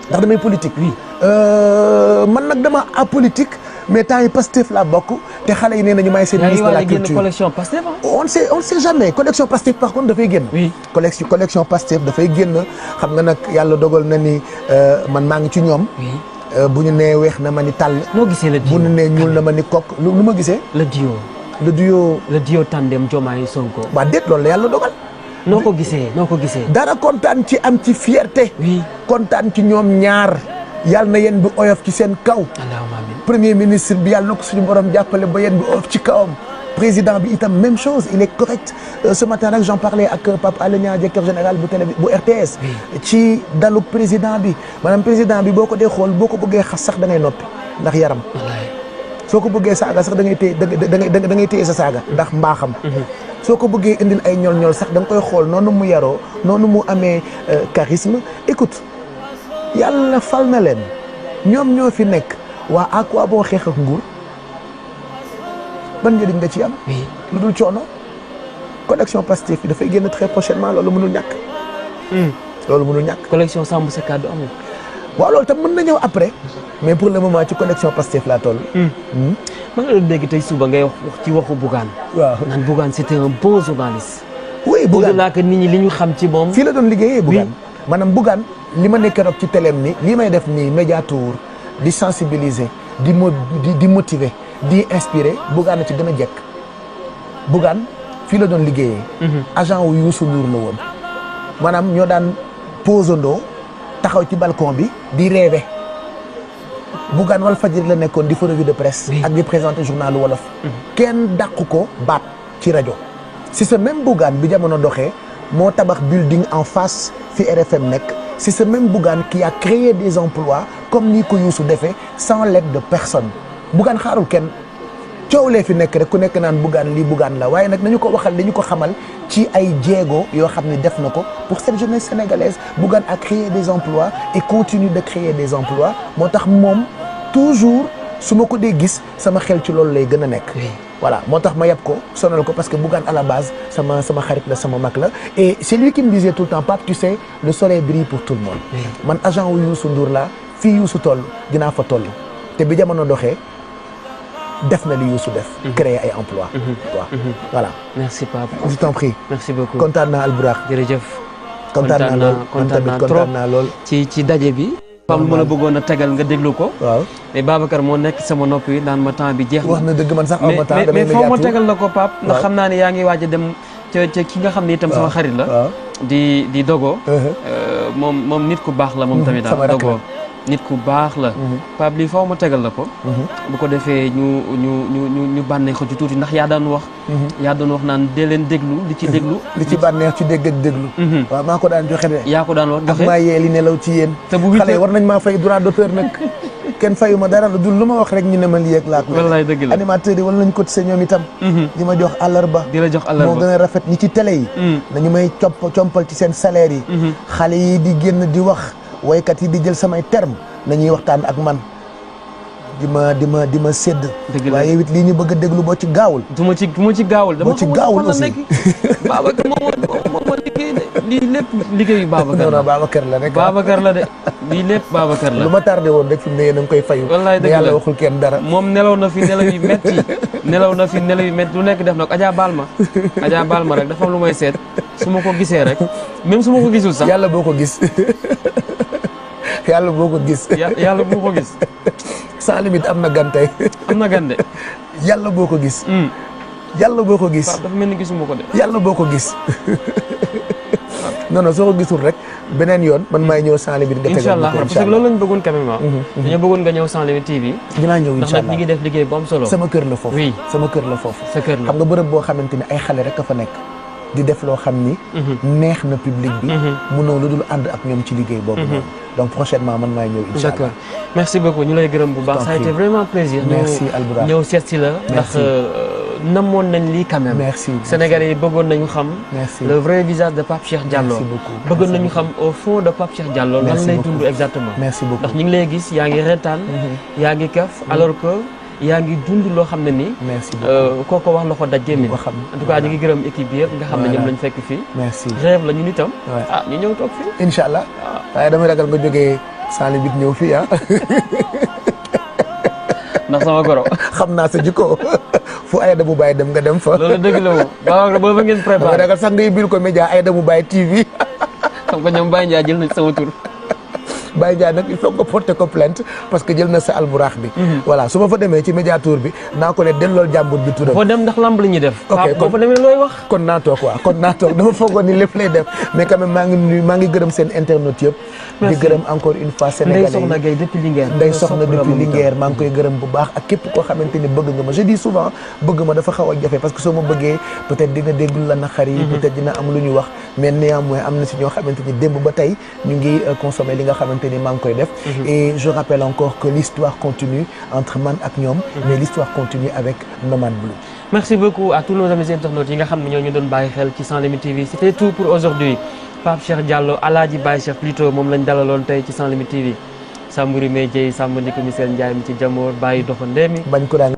ndax damay politique. oui man nag dama apolitique mais temps yi Pastef laa bokk te xale yi nee nañu may seen ministre de la culture collection Pastef on ne sait jamais collection Pastef par contre dafay génn. oui collection Pastef dafay génn xam nga nag yàlla dogal na ni man maa ngi ci ñoom. oui bu ñu nee weex na ma ni tàll. noo gisee le duo bu ñu nee ñuul na ma ni kokk lu ma gisee. le duo. le duo tandem Diomaye Sonko. waa déet loolu la yàlla dogal. noo ko gisee. dara kontaan ci am ci fierté. oui kontaan ci ñoom ñaar. yàlla na yéen bi oyof ci seen kaw. allahumma amiin. premier ministre bi yàlla na ko suñu borom jàppale ba yéen bi oyof ci kawam. président bi itam même chose il est correct ce matin nag j'en parlais ak Pape Alé Niang directeur général bu RTS. ci dalu président bi maanaam président bi boo ko dee xool boo ko bëggee xas sax da ngay noppi ndax yaram. soo ko bëggee saaga sax da ngay téye da ngay téye sa saaga ndax mbaaxam. soo ko bëggee indil ay ñol-ñol sax da nga koy xool noonu mu yaroo noonu mu amee charisme écoute. yàlla fal na leen ñoom ñoo fi nekk waa à quoi bon xeex ak nguur ban njëriñ nga ci am. lu dul coono. collection Pastef bi dafay génn très prochainement loolu mënul ñàkk. loolu mënul ñàkk. collection sàmm sa kàddu amul. waaw loolu tam mën na ñëw après mais pour le moment ci collection Pastef laa toll. ma nga doon dégg tey suba ngay wax ci waxu Bougane. waaw naan Bougane c'était un bon journaliste. oui Bougane au-delà que nit ñi li ñu xam ci moom. fii la doon liggéeyee Bougane. maanaam Bougane li ma nekk rek ci téléem ni lii may def nii médiateur di sensibiliser di motiver di inspirer Bougane ci gën a jekk Bougane fii la doon liggéeyee. agent wu Youssou Ndour la woon maanaam ñoo daan posandoo taxaw ci balcon bi di rêver Bougane Walfadjri la nekkoon di fa revue de presse. ak di présenter journal wolof. kenn dàqu ko baat ci rajo. si ce même Bougane bi jamono doxee moo tabax building en face fi RFM nekk. c'est ce même Bougane qui a créé des emplois comme ni ko Youssou defee sans l'aide de personne Bougane xaarul kenn coow lee fi nekk rek ku nekk naan Bougane lii Bougane la waaye nag nañu ko waxal dañu ko xamal ci ay jéego yoo xam ne def na ko pour cette jeunesse sénégalaise Bougane a créé des emplois et continue de créer des emplois moo tax moom toujours su ma ko dee gis sama xel ci loolu lay gën a nekk. voilà moo tax ma yab ko sonal ko parce que Bougane à la base sama xarit la sama mag la et c'est lui qui me disait tout le temps Pape tu sais le soleil brille pour tout le monde. man agent wu Youssou Ndour la fii Youssou toll dinaa fa toll te bi jamono doxee def na li Youssou def. créer ay emplois. voilà. merci Pape. je t'en prie. merci beaucoup kontaan naa Albourakh. jërëjëf. kontaan naa trop ci daje bi. Pape lu ma la bëggoon a tegal nga déglu ko. waaw mais Babacar moo nekk sama nopp yi naan ma temps bi jeex na. wax na dëgg man sax aw ma temps mais foo ma tegal la ko Pape. ndax xam naa ne yaa ngi waaj a dem ca ki nga xam ne itam sama xarit la. di Dogo. moom nit ku baax la moom tamit daal Dogo. nit ku baax la. Pape lii foo ma tegal la ko. bu ko defee ñu bànneexu ci tuuti ndax yaa daan wax. yaa doon wax naan dee leen déglu li ci déglu. li ci bànneex ci dégg ak déglu. waaw maa ko daan joxe de. yaa ko daan wax joxe ak maa yee li nelaw ci yéen. te bu xale war nañ maa fay droit d'auteur nag. kenn fayu ma dara lu dul lu ma wax rek ñu ne ma lii ak laa ko. wallaay dëgg la animateurs yi wala nañ ko tise ñoom itam. di ma jox àllarba. di la jox àllarba moo gën a rafet ñi ci télé yi. nañu may compal ci seen salaire yi. xale yi di génn di wax waykat yi di jël samay terme nañuy waxtaan ak man di ma sédd. waaye it lii ñu bëgg a déglu boo ci gaawul. du ma ci gaawul. boo ci gaawul aussi Babacar moo liggéey de lii lépp liggéeyu Babacar la. non Babacar la rek. Babacar la de lii lépp Babacar la. lu ma tardé woon rek fi mu ne yéen a ngi koy fayu. wallaay dëgg la yàlla waxul kenn dara. moom nelaw na fi nelaw yu métti nelaw na fi nelaw yu métti lu nekk def na ko Adja baal ma rek dafa am lu may seet su ma ko gisee rek même su ma ko gisul sax. yàlla boo ko gis. yàlla boo ko gis. yàlla boo ko gis. sans limite am na gan tey. am na gan de. yàlla boo ko gis. yàlla boo ko gis. dafa mel ni gisuma ko de. yàlla boo ko gis. non soo ko gisul rek beneen yoon man maay ñëw sans limite. nga tegal incha allah parce que loolu lañ bëggoon quand même dañoo bëggoon nga ñëw sans limite TV. dinaa ñëw incha allah ndax nag ñi ngi def liggéey bu am solo. sama kër la foofu. oui sama kër la foofu. sa kër la xam nga bërëb boo xamante ne ay xale rek a fa nekk. di def loo xam ni. neex na public bi. mënoo lu dul ànd ak ñoom ci liggéey boobu noonu. donc prochainement man maay ñëw incha allah. d'accord merci beaucoup ñu lay gërëm bu baax. ça a été vraiment plaisir. merci Albourakh ñëw seet si la. ndax namoon nañ lii quand même. merci Sénégalais yi bëggoon nañu xam. merci le vrai visage de Pape Cheikh Diallo. merci beaucoup bëggoon nañu xam au fond de Pape Cheikh Diallo. lan lay dund exactement. merci beaucoup ndax ñu ngi lay gis yaa ngi reetaan. yaa ngi kaf alors que. yaa ngi dund loo xam ne nii. merci beaucoup kooko wax loxo daj gémmiñ. en tout cas ñu ngi gërëm équipe bi yëpp nga xam ne ñoom lañ fekk fii. merci rêve la ñun itam. ñu ñëw toog fii. incha allah waaye damay ragal nga jógee sans limite ñëw fii ah. ndax sama goro. xam naa sa jikko fu Aïda bu Baye dem nga dem fa. loolu dëgg la moom. waaw ba ngeen préparé. dama sax ngay bil ko média Aïda bu Baye TV. xam nga ñoom Baye Ndiaye jël nañ sama tur. Baye Ndiaye nag il faut nga porter ko plainte parce que jël na sa alburax bi. voilà su ma fa demee ci médiateur bi naa ko ne dellool jàmbur bi turam. foo dem ndax lamb la ñuy def. ok boo fa demee looy wax. kon naa toog waaw kon naa toog dama foogoon ni lépp lay def mais quand même maa ngi gërëm seen internautes yëpp. di gërëm encore une fois sénégalais yi. Ndeye Soxna Gueye depuis Linguère. Ndeye Soxna depuis Linguère maa ngi koy gërëm bu baax ak képp koo xamante ni bëgg nga ma je dis souvent bëgg ma dafa xaw a jafe parce que soo ma bëggee peut-être di nga déglu la naqar yi peut-être dina am lu ñu wax mais néanmoins am na si ñoo xamante ni démb ba tey ñu ngi consommer li nga xamante ni maa ngi koy def et je rappelle encore que l'histoire continue entre man ak ñoom mais l'histoire continue avec Nomade Blue. Merci beaucoup à tous nos amis internautes yi nga xam ne ñoo ñu doon bàyyi xel ci Sans Limites TV c'était tout pour aujourd'hui. Pape Cheikh Diallo Alaaji Baye Cheikh plutôt moom lañ dalaloon tey ci Sans Limites TV Sambouri Médié Samba Ndiko Michel Ndiaye mi ci Jamoor Baye Doxandéemi bañ ko daan